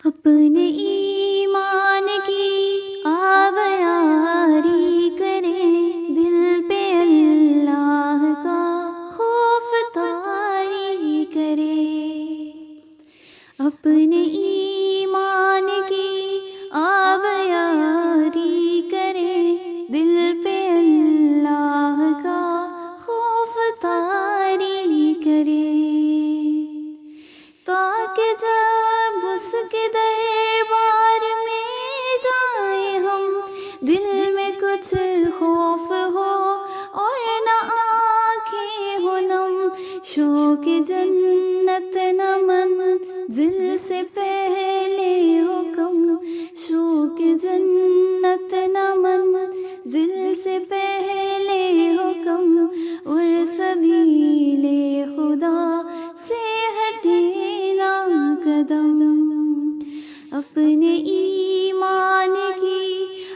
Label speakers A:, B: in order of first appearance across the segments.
A: اپنے ایمان کی آبیاری کریں، دل پہ اللہ کا خوف طاری کریں۔ اپنے ایمان کی آبیاری کریں، دل پہ اللہ کا خوف طاری کریں، تاکہ جب اس کے دربار میں جائیں ہم، دل میں کچھ خوف ہو اور نہ آنکھیں ہو نم، شوق جنت نہ منزل سے پہلے ہو کم، شوق جنت نہ منزل سے پہلے ہو کم، اور سبیل خدا سے ہٹے نہ قدم۔ اپنے ایمان کی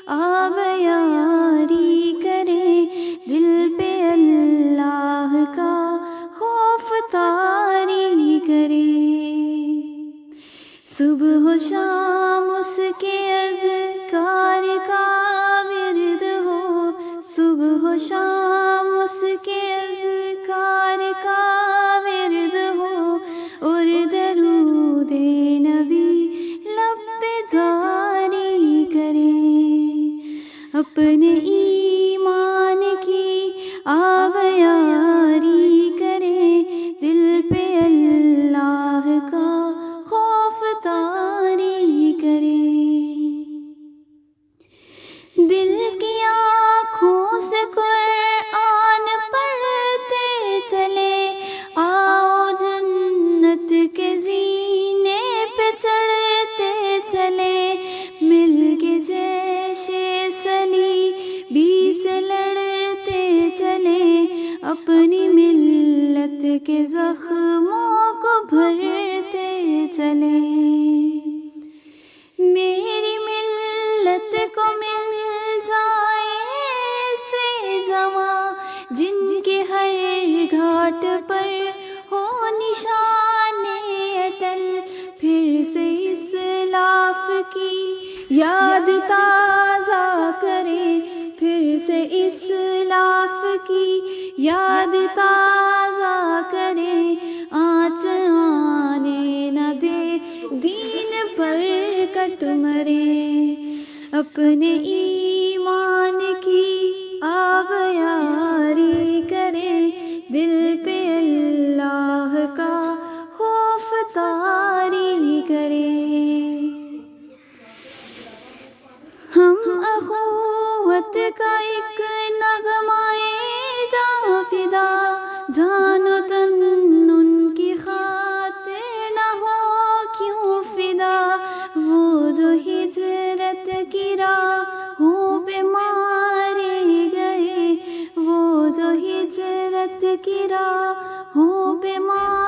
A: آبیاری کریں، دل پہ اللہ کا خوف طاری کریں، صبح و شام اس کے اذکار کا ورد ہو، صبح و شام اس کے اذکار کا ورد ہو، اور درود نبی لب پہ جاری کریں۔ اپنے ایمان کی آبیاری کریں، دل پہ اللہ کا خوف طاری کریں، دل کی آنکھوں سے قرآن پڑھتے چلے، آؤ جنت کے زینے پہ چڑھتے چلے، مل کے جیش صلیبی سے لڑتے چلے، اپنی ملت کے زخموں کو بھرتے چلے۔ میری ملت کو مل جائے ایسے جواں، جن کے ہر گھاٹ پر ہو نشان اٹل، پھر سے اسلاف کی یاد تازہ کرے، پھر سے اسلاف کی یاد تازہ کرے، آنچ آنے نہ دے دین پر کٹ مرے۔ اپنے ایمان کی آبیاری کریں، دل پہ اللہ کا خوف طاری کریں، ہم اخوت کا ایک نغمہ جاں فدا، جان و تن ان کی خاطر نہ ہو کیوں فدا، وہ جو ہجرت کی راہوں پہ مارے گئے، وہ جو ہجرت کی راہوں پہ مارے